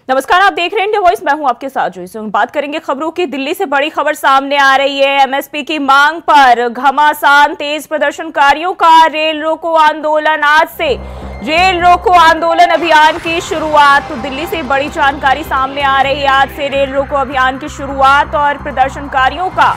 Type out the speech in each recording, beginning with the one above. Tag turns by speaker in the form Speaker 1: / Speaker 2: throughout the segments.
Speaker 1: नमस्कार, आप देख रहे हैं इंडिया वॉइस। मैं हूं आपके साथ जोई। बात करेंगे खबरों की। दिल्ली से बड़ी खबर सामने आ रही है। एमएसपी की मांग पर घमासान तेज प्रदर्शनकारियों का रेल रोको आंदोलन। आज से रेल रोको आंदोलन अभियान की शुरुआत। तो दिल्ली से बड़ी जानकारी सामने आ रही है। आज से रेल रोको अभियान की शुरुआत और प्रदर्शनकारियों का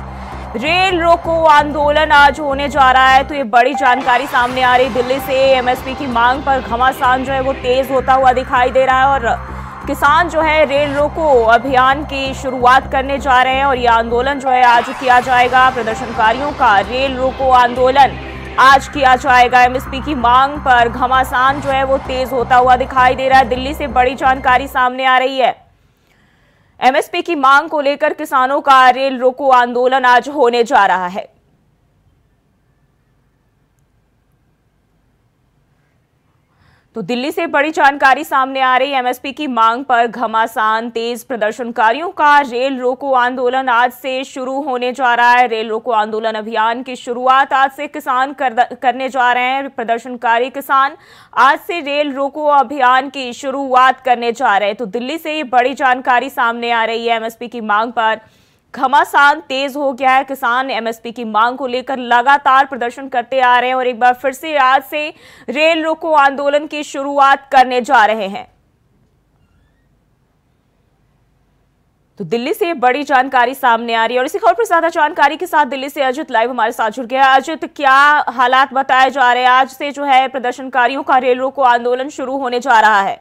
Speaker 1: रेल रोको आंदोलन आज होने जा रहा है। तो ये बड़ी जानकारी सामने आ रही। दिल्ली से एमएसपी की मांग पर घमासान जो है वो तेज होता हुआ दिखाई दे रहा है और किसान जो है रेल रोको अभियान की शुरुआत करने जा रहे हैं और ये आंदोलन जो है आज किया जाएगा। प्रदर्शनकारियों का रेल रोको आंदोलन आज किया जाएगा। एमएसपी की मांग पर घमासान जो है वो तेज होता हुआ दिखाई दे रहा है। दिल्ली से बड़ी जानकारी सामने आ रही है। एमएसपी की मांग को लेकर किसानों का रेल रोको आंदोलन आज होने जा रहा है। तो दिल्ली से बड़ी जानकारी सामने आ रही है। एमएसपी की मांग पर घमासान तेज प्रदर्शनकारियों का रेल रोको आंदोलन आज से शुरू होने जा रहा है। रेल रोको आंदोलन अभियान की शुरुआत आज से किसान करने जा रहे हैं। प्रदर्शनकारी किसान आज से रेल रोको अभियान की शुरुआत करने जा रहे हैं। तो दिल्ली से ये बड़ी जानकारी सामने आ रही है। एमएसपी की मांग पर घमासान तेज हो गया है। किसान एमएसपी की मांग को लेकर लगातार प्रदर्शन करते आ रहे हैं और एक बार फिर से आज से रेल रोको आंदोलन की शुरुआत करने जा रहे हैं। तो दिल्ली से बड़ी जानकारी सामने आ रही है और इसी खबर पर ज्यादा जानकारी के साथ दिल्ली से अजित लाइव हमारे साथ जुड़ गया। अजित, क्या हालात बताए जा रहे हैं? आज से जो है प्रदर्शनकारियों का रेल रोको आंदोलन शुरू होने जा रहा है।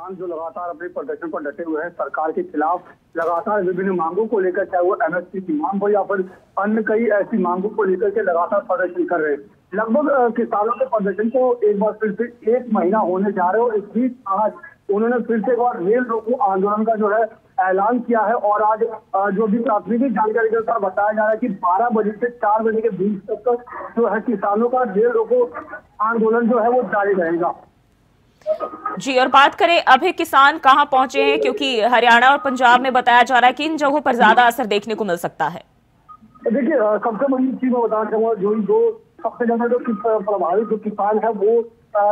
Speaker 2: जो लगातार अपने प्रदर्शन पर डटे हुए हैं सरकार के खिलाफ, लगातार विभिन्न मांगों को लेकर, चाहे वो एमएसपी की मांग हो या फिर अन्य कई ऐसी मांगों को लेकर के लगातार प्रदर्शन कर रहे हैं। लगभग किसानों के प्रदर्शन को एक बार फिर से 1 महीना होने जा रहे हो। इस बीच आज उन्होंने फिर से एक बार रेल रोको आंदोलन का जो है ऐलान किया है और आज जो भी प्राथमिक जानकारी के अनुसार बताया जा रहा है कि 12 बजे से 4 बजे के बीच तक जो है किसानों का रेल रोको आंदोलन जो है वो जारी रहेगा।
Speaker 1: जी, और बात करें अभी किसान कहां पहुंचे हैं, क्योंकि हरियाणा और पंजाब में बताया जा रहा है कि इन जगहों पर ज्यादा असर देखने को मिल सकता है।
Speaker 2: देखिए, सबसे बड़ी चीज मैं बताना चाहूंगा, जो सबसे ज्यादा जो प्रभावित जो किसान है वो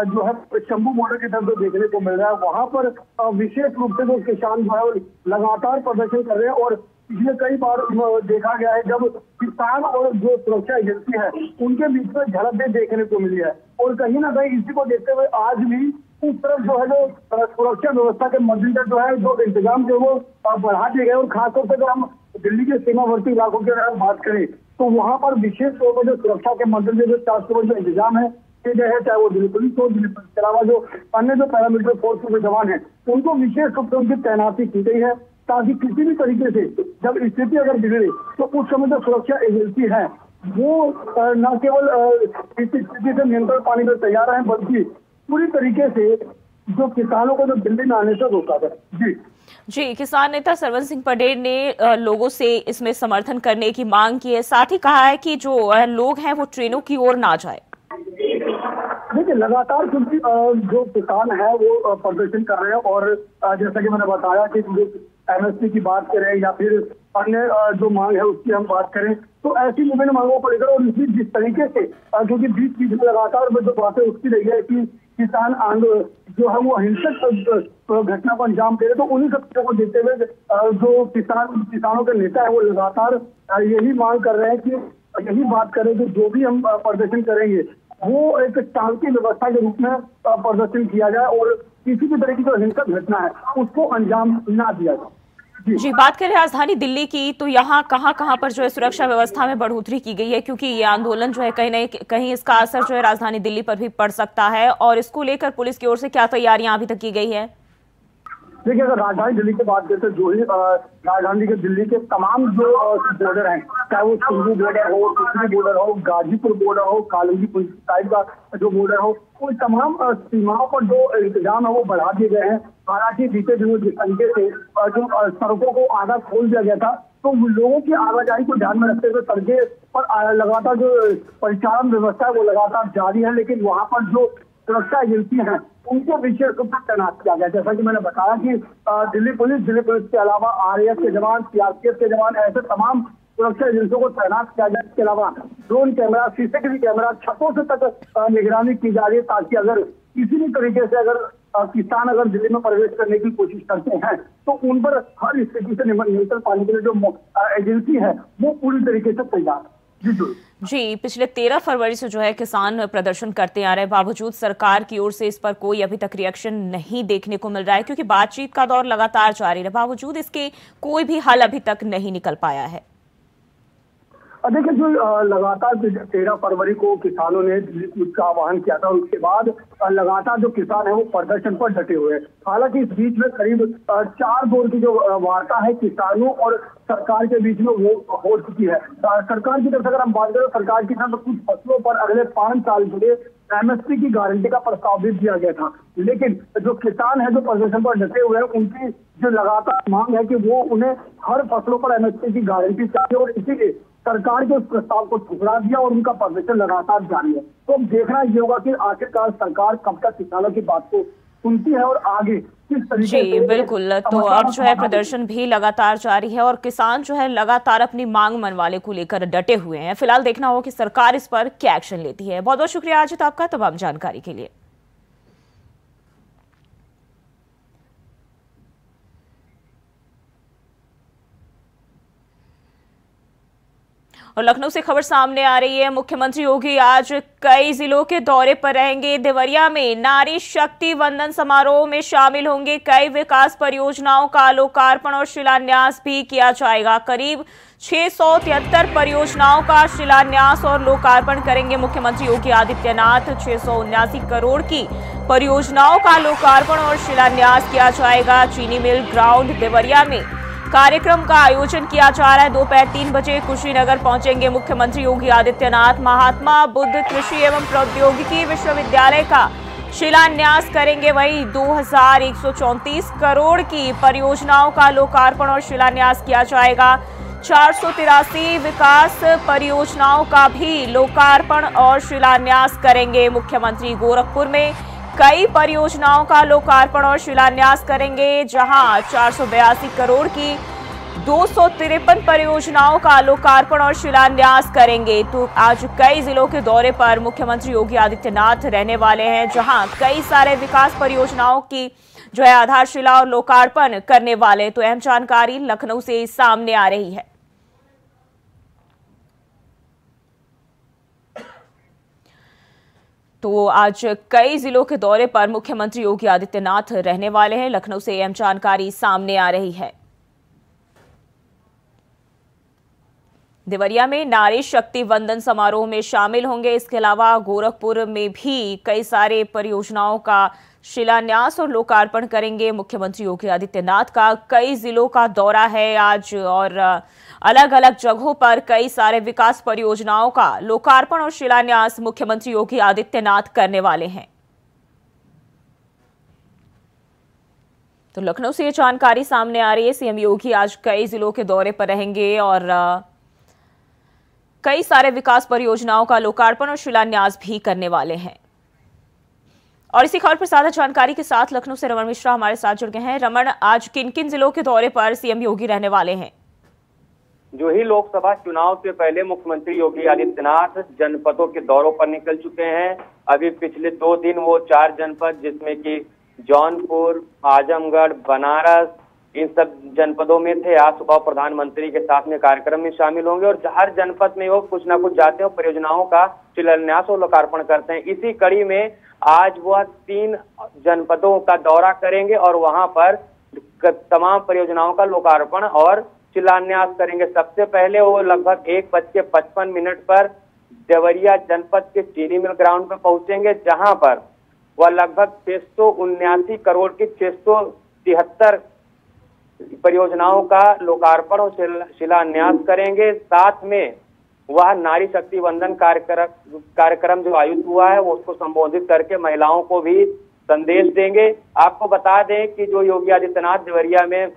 Speaker 2: जो है शंभू बॉर्डर की तरफ देखने को मिल रहा है। वहां पर विशेष रूप से जो किसान जो है लगातार प्रदर्शन कर रहे हैं और पिछले कई बार देखा गया है जब किसान और जो सुरक्षा एजेंसी है उनके बीच में झड़पें देखने को मिली है और कहीं ना कहीं इसी को देखते हुए आज भी उस तरफ जो है जो सुरक्षा व्यवस्था के मद्देनजर जो है जो इंतजाम जो वो बढ़ा दिए गए और खासतौर से अगर हम दिल्ली के सीमावर्ती इलाकों की अगर बात करें तो वहां पर विशेष तौर पर जो सुरक्षा के मद्देनजर जो 400 जो इंतजाम है किए गए हैं, चाहे वो दिल्ली पुलिस हो, दिल्ली पुलिस के अलावा जो अन्य जो पैरामिलिट्री फोर्स के जवान है उनको विशेष रूप से उनकी तैनाती की गई है ताकि किसी भी तरीके से जब स्थिति अगर बिगड़े तो उस समय जो सुरक्षा एजेंसी है वो न केवल इस स्थिति से नियंत्रण पाने में तैयार है बल्कि पूरी तरीके से जो किसानों को जो दिल्ली में आने से रोका है।
Speaker 1: जी, किसान नेता सरवन सिंह पटेल ने लोगों से इसमें समर्थन करने की मांग की है। साथ ही कहा है कि जो लोग हैं वो ट्रेनों की ओर ना जाए।
Speaker 2: देखिए, लगातार क्योंकि जो किसान है वो प्रदर्शन कर रहे हैं और जैसा कि मैंने बताया कि एमएसपी की बात करें या फिर अन्य जो मांग है उसकी हम बात करें तो ऐसी विभिन्न मांगों को लेकर और इसी जिस तरीके से क्योंकि बीच बीच में लगातार जो बातें उसकी रही है कि किसान आंदोलन जो है वो हिंसक घटना को अंजाम दे रहे, तो उन्हीं सब चीजों को देखते हुए जो किसानों के नेता है वो लगातार यही मांग कर रहे हैं कि यही बात करें कि जो भी हम प्रदर्शन करेंगे वो एक शांति व्यवस्था के रूप में प्रदर्शन किया जाए और किसी भी तरह की जो हिंसक घटना है उसको अंजाम ना दिया जाए।
Speaker 1: जी, बात करें राजधानी दिल्ली की तो यहाँ कहाँ पर जो है सुरक्षा व्यवस्था में बढ़ोतरी की गई है, क्योंकि ये आंदोलन जो है कहीं न कहीं इसका असर जो है राजधानी दिल्ली पर भी पड़ सकता है और इसको लेकर पुलिस की ओर से क्या तैयारियां अभी तक की गई है?
Speaker 2: देखिए, अगर राजधानी दिल्ली की बात करें तो जो ही राजधानी के दिल्ली के तमाम जो बॉर्डर हैं, चाहे वो सिंघू बॉर्डर हो, कुशरी बॉर्डर हो, गाजीपुर बॉर्डर हो, कालंजी पुलिस साइड का जो बॉर्डर हो, उन तमाम सीमाओं पर जो इंतजाम है वो बढ़ा दिए गए हैं। हालांकि बीते दिनों जिस तरीके से जो सड़कों को आधा खोल दिया गया था तो लोगों की आवाजाही को ध्यान में रखते हुए सड़कें पर लगातार जो परिचालन व्यवस्था है वो लगातार जारी है, लेकिन वहां पर जो सुरक्षा एजेंसी हैं उनको विशेष रूप से तैनात किया गया। जैसा कि मैंने बताया कि दिल्ली पुलिस के अलावा आरएएफ के जवान, सीआरपीएफ के जवान, ऐसे तमाम सुरक्षा एजेंसियों को तैनात किया गया। इसके अलावा ड्रोन कैमरा, सीसीटीवी कैमरा, छतों से तक निगरानी की जा रही है ताकि अगर किसी भी तरीके से अगर किसान अगर दिल्ली में प्रवेश करने की कोशिश करते हैं तो उन पर हर स्थिति से नियंत्रण पाने के लिए जो एजेंसी है वो पूरी तरीके से तैयार है।
Speaker 1: जी, पिछले 13 फरवरी से जो है किसान प्रदर्शन करते आ रहे हैं, बावजूद सरकार की ओर से इस पर कोई अभी तक रिएक्शन नहीं देखने को मिल रहा है, क्योंकि बातचीत का दौर लगातार जारी है, बावजूद इसके कोई भी हल अभी तक नहीं निकल पाया है।
Speaker 2: देखिए, जो लगातार 13 फरवरी को किसानों ने दिल्ली कूच का आह्वान किया था, उसके बाद लगातार जो किसान है वो प्रदर्शन पर डटे हुए हैं। हालांकि इस बीच में करीब 4 दौर की जो वार्ता है किसानों और सरकार के बीच में वो हो चुकी है। सरकार की तरफ से अगर हम बात करें, सरकार की तरफ कुछ फसलों पर अगले 5 साल के लिए MSP की गारंटी का प्रस्ताव भी दिया गया था, लेकिन जो किसान है जो प्रदर्शन पर डटे हुए हैं, उनकी जो लगातार मांग है कि वो उन्हें हर फसलों पर MSP की गारंटी चाहिए, और इसीलिए सरकार के उस प्रस्ताव को ठुकरा दिया और उनका प्रदर्शन लगातार जारी है। तो अब देखना ये होगा कि आखिरकार सरकार कब तक किसानों की बात को सुनती है और आगे किस तरीके से।
Speaker 1: जी बिल्कुल, तो अब जो है प्रदर्शन भी लगातार जारी है और किसान जो है लगातार अपनी मांग मनवाने को लेकर डटे हुए हैं। फिलहाल देखना होगा कि सरकार इस पर क्या एक्शन लेती है। बहुत बहुत शुक्रिया अजित आपका तमाम जानकारी के लिए। और लखनऊ से खबर सामने आ रही है, मुख्यमंत्री योगी आज कई जिलों के दौरे पर रहेंगे। देवरिया में नारी शक्ति वंदन समारोह में शामिल होंगे। कई विकास परियोजनाओं का लोकार्पण और शिलान्यास भी किया जाएगा। करीब 673 परियोजनाओं का शिलान्यास और लोकार्पण करेंगे मुख्यमंत्री योगी आदित्यनाथ। 679 करोड़ की परियोजनाओं का लोकार्पण और शिलान्यास किया जाएगा। चीनी मिल ग्राउंड देवरिया में कार्यक्रम का आयोजन किया जा रहा है। दोपहर 3 बजे कुशीनगर पहुंचेंगे मुख्यमंत्री योगी आदित्यनाथ। महात्मा बुद्ध कृषि एवं प्रौद्योगिकी विश्वविद्यालय का शिलान्यास करेंगे। वहीं 2134 करोड़ की परियोजनाओं का लोकार्पण और शिलान्यास किया जाएगा। 483 विकास परियोजनाओं का भी लोकार्पण और शिलान्यास करेंगे मुख्यमंत्री। गोरखपुर में कई परियोजनाओं का लोकार्पण और शिलान्यास करेंगे, जहां 482 करोड़ की 253 परियोजनाओं का लोकार्पण और शिलान्यास करेंगे। तो आज कई जिलों के दौरे पर मुख्यमंत्री योगी आदित्यनाथ रहने वाले हैं, जहां कई सारे विकास परियोजनाओं की जो है आधारशिला और लोकार्पण करने वाले। तो अहम जानकारी लखनऊ से सामने आ रही है। तो आज कई जिलों के दौरे पर मुख्यमंत्री योगी आदित्यनाथ रहने वाले हैं। लखनऊ से अहम जानकारी सामने आ रही है। देवरिया में नारी शक्ति वंदन समारोह में शामिल होंगे। इसके अलावा गोरखपुर में भी कई सारे परियोजनाओं का शिलान्यास और लोकार्पण करेंगे मुख्यमंत्री योगी आदित्यनाथ का। कई जिलों का दौरा है आज और अलग अलग जगहों पर कई सारे विकास परियोजनाओं का लोकार्पण और शिलान्यास मुख्यमंत्री योगी आदित्यनाथ करने वाले हैं। तो लखनऊ से ये जानकारी सामने आ रही है। सीएम योगी आज कई जिलों के दौरे पर रहेंगे और कई सारे विकास परियोजनाओं का लोकार्पण और शिलान्यास भी करने वाले हैं। और इसी खबर पर ज्यादा जानकारी के साथ लखनऊ से रमन मिश्रा हमारे साथ जुड़ गए हैं। रमन, आज किन किन जिलों के दौरे पर सीएम योगी रहने वाले हैं?
Speaker 3: जो ही लोकसभा चुनाव से पहले मुख्यमंत्री योगी आदित्यनाथ जनपदों के दौरों पर निकल चुके हैं। अभी पिछले 2 दिन वो 4 जनपद, जिसमें कि जौनपुर, आजमगढ़, बनारस, इन सब जनपदों में थे। आज सुबह प्रधानमंत्री के साथ में कार्यक्रम में शामिल होंगे और हर जनपद में वो कुछ ना कुछ जाते हैं, परियोजनाओं का शिलान्यास और लोकार्पण करते हैं। इसी कड़ी में आज वह 3 जनपदों का दौरा करेंगे और वहां पर तमाम परियोजनाओं का लोकार्पण और शिलान्यास करेंगे। सबसे पहले वो लगभग 1:55 पर देवरिया जनपद के चीनी मिल ग्राउंड पर पहुंचेंगे, जहां पर वह लगभग 679 करोड़ की 673 परियोजनाओं का लोकार्पण और शिलान्यास करेंगे। साथ में वह नारी शक्ति वंदन कार्यक्रम जो आयोजित हुआ है वो उसको संबोधित करके महिलाओं को भी संदेश देंगे। आपको बता दें कि जो योगी आदित्यनाथ देवरिया में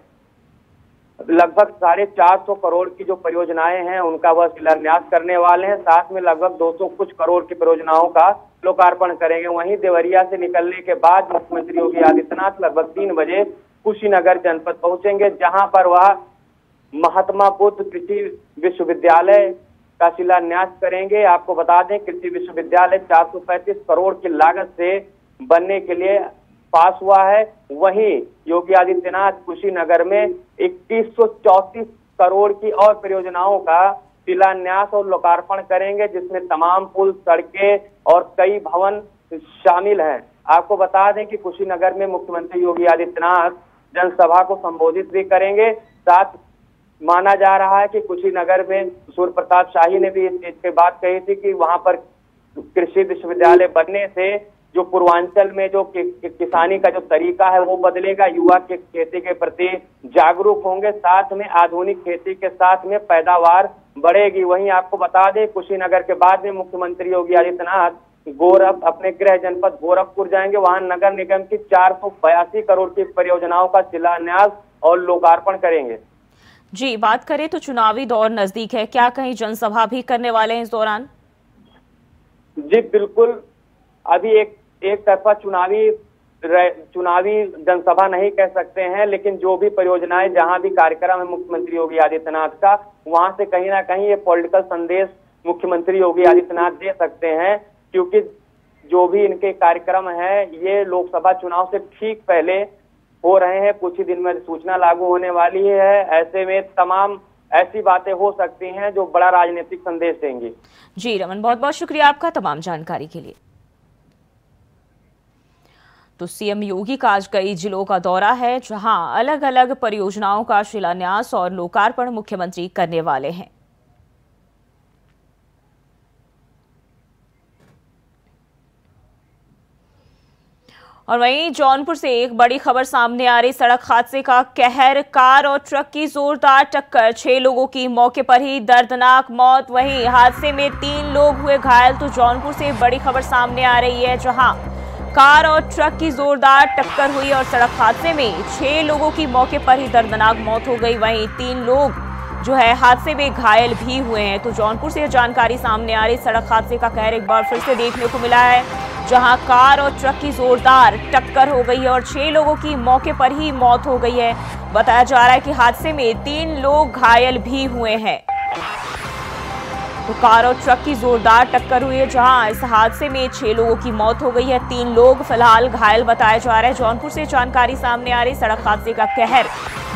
Speaker 3: लगभग 450 करोड़ की जो परियोजनाएं हैं उनका वह शिलान्यास करने वाले हैं। साथ में लगभग 200 कुछ करोड़ की परियोजनाओं का लोकार्पण करेंगे। वहीं देवरिया से निकलने के बाद मुख्यमंत्री योगी आदित्यनाथ लगभग 3 बजे कुशीनगर जनपद पहुंचेंगे, जहां पर वह महात्मा बुद्ध कृषि विश्वविद्यालय का शिलान्यास करेंगे। आपको बता दें कृषि विश्वविद्यालय 435 करोड़ की लागत से बनने के लिए पास हुआ है। वहीं योगी आदित्यनाथ कुशीनगर में 2134 करोड़ की और परियोजनाओं का शिलान्यास और लोकार्पण करेंगे, जिसमें तमाम पुल, सड़कें और कई भवन शामिल हैं। आपको बता दें कि कुशीनगर में मुख्यमंत्री योगी आदित्यनाथ जनसभा को संबोधित भी करेंगे। साथ माना जा रहा है कि कुशीनगर में सूर्य प्रताप शाही ने भी इस चीज की बात कही थी कि वहां पर कृषि विश्वविद्यालय बनने से जो पूर्वांचल में जो किसानी का जो तरीका है वो बदलेगा, युवा के खेती के प्रति जागरूक होंगे, साथ में आधुनिक खेती के साथ में पैदावार बढ़ेगी। वहीं आपको बता दें कुशीनगर के बाद में मुख्यमंत्री योगी आदित्यनाथ अपने गृह जनपद गोरखपुर जाएंगे। वहां नगर निगम की 482 करोड़ की परियोजनाओं का शिलान्यास और लोकार्पण करेंगे।
Speaker 1: जी, बात करें तो चुनावी दौर नजदीक है, क्या कहीं जनसभा भी करने वाले हैं इस दौरान?
Speaker 3: जी बिल्कुल, अभी एक तरफा चुनावी जनसभा नहीं कह सकते हैं, लेकिन जो भी परियोजनाएं, जहां भी कार्यक्रम है मुख्यमंत्री योगी आदित्यनाथ का, वहां से कहीं ना कहीं ये पॉलिटिकल संदेश मुख्यमंत्री योगी आदित्यनाथ दे सकते हैं, क्योंकि जो भी इनके कार्यक्रम है ये लोकसभा चुनाव से ठीक पहले हो रहे हैं। कुछ ही दिन में सूचना लागू होने वाली है। ऐसे में तमाम ऐसी बातें हो सकती हैं जो बड़ा राजनीतिक संदेश देंगी।
Speaker 1: जी रमन, बहुत बहुत शुक्रिया आपका तमाम जानकारी के लिए। तो सीएम योगी का आज कई जिलों का दौरा है, जहां अलग अलग परियोजनाओं का शिलान्यास और लोकार्पण मुख्यमंत्री करने वाले हैं। और वहीं जौनपुर से एक बड़ी खबर सामने आ रही, सड़क हादसे का कहर, कार और ट्रक की जोरदार टक्कर, 6 लोगों की मौके पर ही दर्दनाक मौत। वहीं हादसे में 3 लोग हुए घायल। तो जौनपुर से बड़ी खबर सामने आ रही है, जहां कार और ट्रक की जोरदार टक्कर हुई और सड़क हादसे में 6 लोगों की मौके पर ही दर्दनाक मौत हो गई। वहीं 3 लोग जो है हादसे में घायल भी हुए हैं। तो जौनपुर से जानकारी सामने आ रही, सड़क हादसे का कहर एक बार फिर से देखने को मिला है, जहां कार और ट्रक की जोरदार टक्कर हो गई है और 6 लोगों की मौके पर ही मौत हो गई है। बताया जा रहा है कि हादसे में 3 लोग घायल भी हुए हैं। तो कार और ट्रक की जोरदार टक्कर हुई है, जहां इस हादसे में 6 लोगों की मौत हो गई है, 3 लोग फिलहाल घायल बताए जा रहे हैं। जौनपुर से जानकारी सामने आ रही, सड़क हादसे का कहर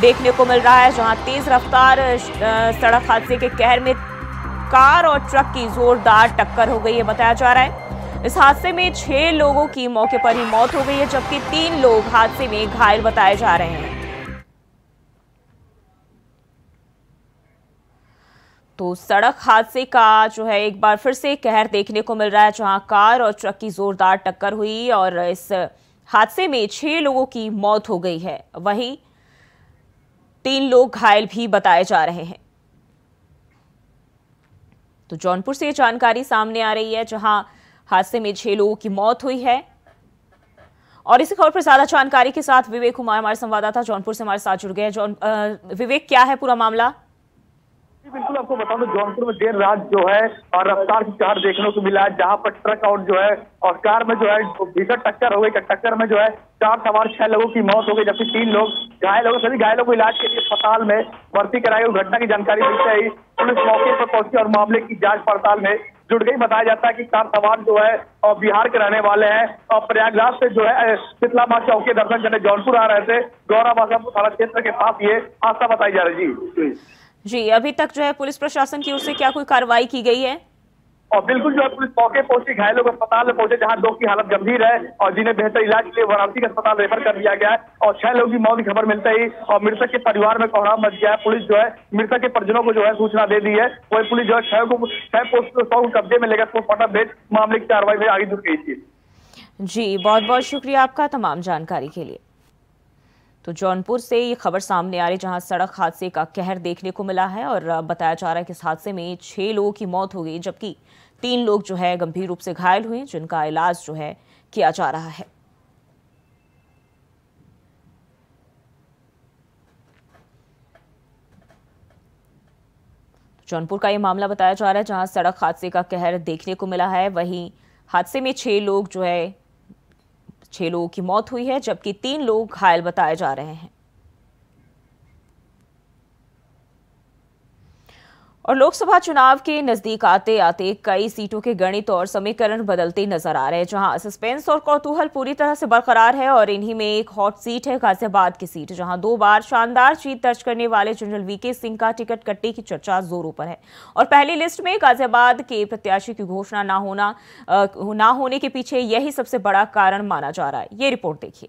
Speaker 1: देखने को मिल रहा है, जहां तेज रफ्तार सड़क हादसे के कहर में कार और ट्रक की जोरदार टक्कर हो गई है। बताया जा रहा है इस हादसे में 6 लोगों की मौके पर ही मौत हो गई है, जबकि 3 लोग हादसे में घायल बताए जा रहे हैं। तो सड़क हादसे का जो है एक बार फिर से कहर देखने को मिल रहा है, जहां कार और ट्रक की जोरदार टक्कर हुई और इस हादसे में 6 लोगों की मौत हो गई है। वहीं 3 लोग घायल भी बताए जा रहे हैं। तो जौनपुर से जानकारी सामने आ रही है, जहां हादसे में 6 लोगों की मौत हुई है। और इसी खबर पर ज्यादा जानकारी के साथ विवेक कुमार हमारे संवाददाता जौनपुर से हमारे साथ जुड़ गए हैं। विवेक, क्या है पूरा मामला?
Speaker 2: जी बिल्कुल, आपको बता दो जौनपुर में देर रात जो है और रफ्तार की कहर देखने को मिला है, जहां पर ट्रक और जो है और कार में जो है भीषण टक्कर हो गई। टक्कर में जो है कार सवार 6 लोगों की मौत हो गई, जबकि 3 लोग घायल हो गए। सभी घायलों को इलाज के लिए अस्पताल में भर्ती कराई गई। घटना की जानकारी मिलते ही पुलिस मौके पर पहुंची और मामले की जांच पड़ताल में जुट गई। बताया जाता है कि कार सवार जो है और बिहार के रहने वाले हैं और प्रयागराज से जो है शीतला मां चौक के दर्शन करने जौनपुर आ रहे थे। गौरा बासापुर थाना क्षेत्र के पास ये हादसा बताई जा रही
Speaker 1: जी, अभी तक जो है पुलिस प्रशासन की ओर से क्या कोई कार्रवाई की गई है?
Speaker 2: और बिल्कुल जो है पुलिस मौके पहुंची, घायलों को अस्पताल में पहुंचे, जहां 2 की हालत गंभीर है और जिन्हें बेहतर इलाज के लिए वाराणसी के अस्पताल रेफर कर दिया गया है। और 6 लोगों की मौत की खबर मिलते ही और मृतक के परिवार में कोहराम मच गया है। पुलिस जो है मृतक के परिजनों को जो है सूचना दे दी है। वही पुलिस जो है 6 पोस्ट को कब्जे में लेकर पोस्टमार्टम भेज मामले की कार्रवाई में आगे जुट गई थी।
Speaker 1: जी, बहुत बहुत शुक्रिया आपका तमाम जानकारी के लिए। तो जौनपुर से ये खबर सामने आ रही, जहां सड़क हादसे का कहर देखने को मिला है और बताया जा रहा है कि इस हादसे में 6 लोगों की मौत हो गई, जबकि 3 लोग जो है गंभीर रूप से घायल हुए, जिनका इलाज जो है किया जा रहा है। जौनपुर का ये मामला बताया जा रहा है, जहां सड़क हादसे का कहर देखने को मिला है। वहीं हादसे में 6 लोगों की मौत हुई है, जबकि 3 लोग घायल बताए जा रहे हैं। और लोकसभा चुनाव के नजदीक आते आते कई सीटों के गणित और समीकरण बदलते नजर आ रहे हैं, जहां सस्पेंस और कौतूहल पूरी तरह से बरकरार है। और इन्हीं में एक हॉट सीट है गाजियाबाद की सीट, जहां 2 बार शानदार जीत दर्ज करने वाले जनरल वीके सिंह का टिकट कट्टी की चर्चा जोरों पर है। और पहली लिस्ट में गाजियाबाद के प्रत्याशी की घोषणा ना होने के पीछे यही सबसे बड़ा कारण माना जा रहा है। ये रिपोर्ट देखिए।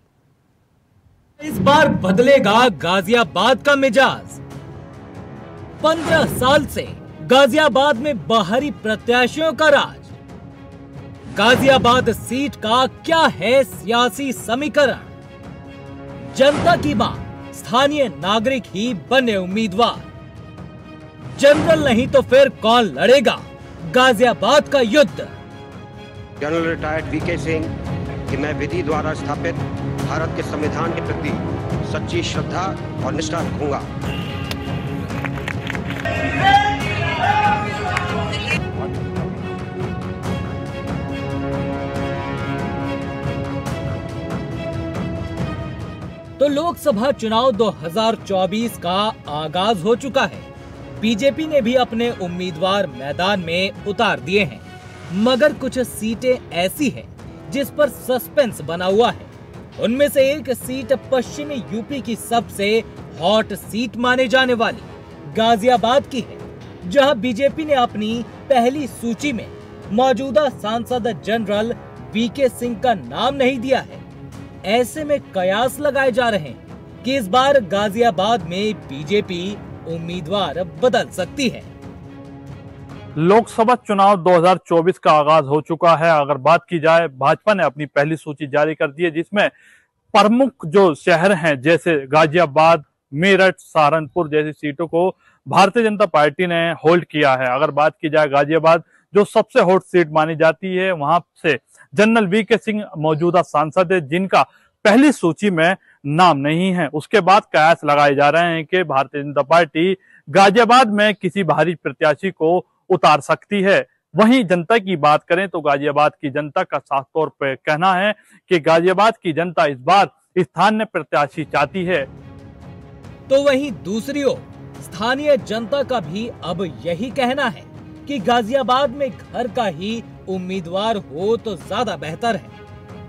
Speaker 4: इस बार बदलेगा गाजियाबाद का मिजाज। 15 साल से गाजियाबाद में बाहरी प्रत्याशियों का राज। गाजियाबाद सीट का क्या है सियासी समीकरण? जनता की मांग, स्थानीय नागरिक ही बने उम्मीदवार। जनरल नहीं तो फिर कौन लड़ेगा गाजियाबाद का युद्ध?
Speaker 5: जनरल रिटायर्ड वीके सिंह कि मैं विधि द्वारा स्थापित भारत के संविधान के प्रति सच्ची श्रद्धा और निष्ठा रखूंगा।
Speaker 4: तो लोकसभा चुनाव 2024 का आगाज हो चुका है। बीजेपी ने भी अपने उम्मीदवार मैदान में उतार दिए हैं, मगर कुछ सीटें ऐसी हैं जिस पर सस्पेंस बना हुआ है। उनमें से एक सीट पश्चिमी यूपी की सबसे हॉट सीट माने जाने वाली गाजियाबाद की है, जहां बीजेपी ने अपनी पहली सूची में मौजूदा सांसद जनरल वीके सिंह का नाम नहीं दिया है। ऐसे में कयास लगाए जा रहे हैं कि इस बार गाजियाबाद में बीजेपी उम्मीदवार बदल सकती है।
Speaker 6: लोकसभा चुनाव 2024 का आगाज हो चुका है। अगर बात की जाए, भाजपा ने अपनी पहली सूची जारी कर दी है, जिसमें प्रमुख जो शहर हैं जैसे गाजियाबाद, मेरठ, सहारनपुर जैसी सीटों को भारतीय जनता पार्टी ने होल्ड किया है। अगर बात की जाए गाजियाबाद जो सबसे हॉट सीट मानी जाती है, वहां से जनरल वीके सिंह मौजूदा सांसद है, जिनका पहली सूची में नाम नहीं है। उसके बाद कयास लगाए जा रहे हैं कि भारतीय जनता पार्टी गाजियाबाद में किसी बाहरी प्रत्याशी को उतार सकती है। वहीं जनता की बात करें तो गाजियाबाद की जनता का साफ तौर पर कहना है कि गाजियाबाद की जनता इस बार स्थानीय प्रत्याशी चाहती है।
Speaker 4: तो वहीं दूसरी ओर स्थानीय जनता का भी अब यही कहना है कि गाजियाबाद में घर का ही उम्मीदवार हो तो ज्यादा बेहतर है।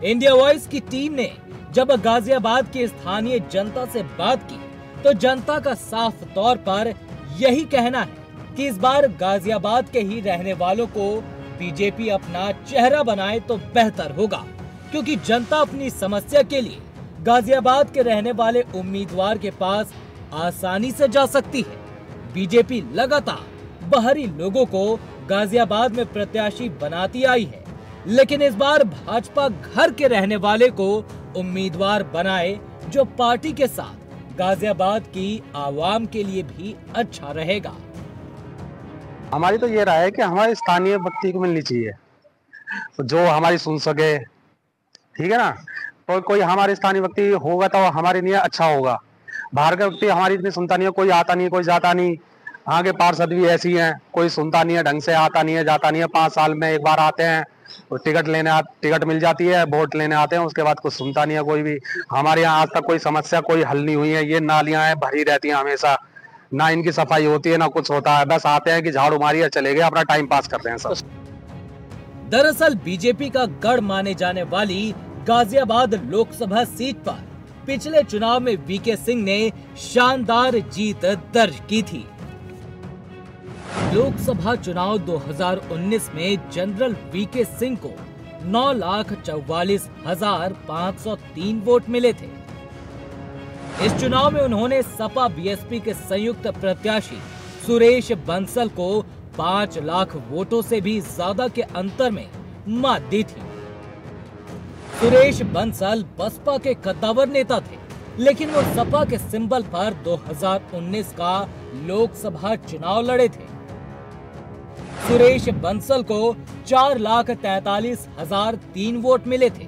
Speaker 4: इंडिया वॉइस की टीम ने जब गाजियाबाद की स्थानीय जनता से बात की तो जनता का साफ तौर पर यही कहना है कि इस बार गाजियाबाद के ही रहने वालों को बीजेपी अपना चेहरा बनाए तो बेहतर होगा, क्योंकि जनता अपनी समस्या के लिए गाजियाबाद के रहने वाले उम्मीदवार के पास आसानी से जा सकती है। बीजेपी लगातार बाहरी लोगों को गाजियाबाद में प्रत्याशी बनाती आई है, लेकिन इस बार भाजपा घर के रहने वाले को उम्मीदवार बनाए जो पार्टी के साथ गाजियाबाद की आवाम के लिए भी अच्छा रहेगा।
Speaker 7: हमारी तो ये राय है कि हमारे स्थानीय व्यक्ति को मिलनी चाहिए जो हमारी सुन सके, ठीक है ना। तो कोई हमारे स्थानीय व्यक्ति होगा तो हमारे लिए अच्छा होगा। बाहर का व्यक्ति हमारी इतनी सुनता नहीं है, कोई आता नहीं, कोई जाता नहीं। आगे पार्षद भी ऐसी हैं, कोई सुनता नहीं है, ढंग से आता नहीं है, जाता नहीं है। 5 साल में एक बार आते हैं, टिकट मिल जाती है, वोट लेने आते हैं, उसके बाद कुछ सुनता नहीं है कोई भी। हमारे यहाँ आज तक कोई समस्या कोई हल नहीं हुई है। ये नालियां हैं भरी रहती हैं हमेशा, ना इनकी सफाई होती है ना कुछ होता है। बस आते हैं कि झाड़ू मारिए चले गए, अपना टाइम पास करते हैं सब।
Speaker 4: दरअसल बीजेपी का गढ़ माने जाने वाली गाजियाबाद लोकसभा सीट पर पिछले चुनाव में वीके सिंह ने शानदार जीत दर्ज की थी। लोकसभा चुनाव 2019 में जनरल वीके सिंह को 9,44,503 वोट मिले थे। इस चुनाव में उन्होंने सपा बीएसपी के संयुक्त प्रत्याशी सुरेश बंसल को 5 लाख वोटों से भी ज्यादा के अंतर में मात दी थी। सुरेश बंसल बसपा के कद्दावर नेता थे, लेकिन वो सपा के सिंबल पर 2019 का लोकसभा चुनाव लड़े थे। सुरेश बंसल को 4,43,003 वोट मिले थे,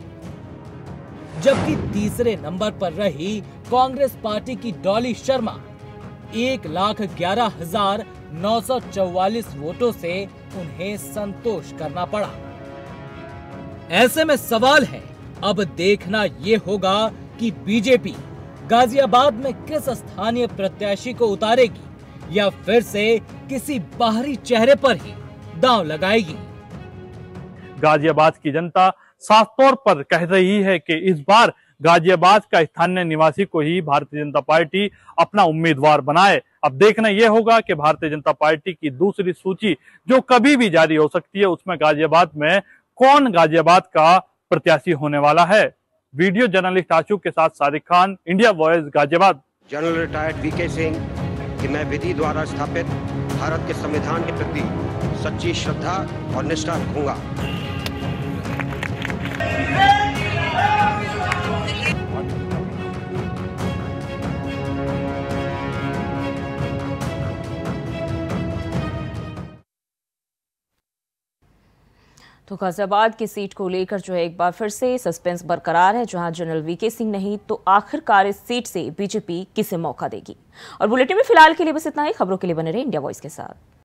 Speaker 4: जबकि तीसरे नंबर पर रही कांग्रेस पार्टी की डॉली शर्मा 1,11,944 वोटों से उन्हें संतोष करना पड़ा। ऐसे में सवाल है, अब देखना ये होगा कि बीजेपी गाजियाबाद में किस स्थानीय प्रत्याशी को उतारेगी, या फिर से किसी बाहरी चेहरे पर ही दांव लगाएगी?
Speaker 6: गाजियाबाद की जनता साफ तौर पर कह रही है कि इस बार गाजियाबाद का स्थानीय निवासी को ही भारतीय जनता पार्टी अपना उम्मीदवार बनाए। अब देखना यह होगा कि भारतीय जनता पार्टी की दूसरी सूची जो कभी भी जारी हो सकती है, उसमें गाजियाबाद में कौन गाजियाबाद का प्रत्याशी होने वाला है। वीडियो जर्नलिस्ट आशुक के साथ Sadiq Khan, India voice, Ghaziabad.
Speaker 5: General retired VK Singh कि मैं विधि द्वारा स्थापित भारत के संविधान के प्रति सच्ची श्रद्धा और निष्ठा रखूंगा।
Speaker 1: तो गाजियाबाद की सीट को लेकर जो है एक बार फिर से सस्पेंस बरकरार है, जहां जनरल वीके सिंह नहीं तो आखिरकार इस सीट से बीजेपी किसे मौका देगी। और बुलेटिन में फिलहाल के लिए बस इतना ही। खबरों के लिए बने रहे इंडिया वॉइस के साथ।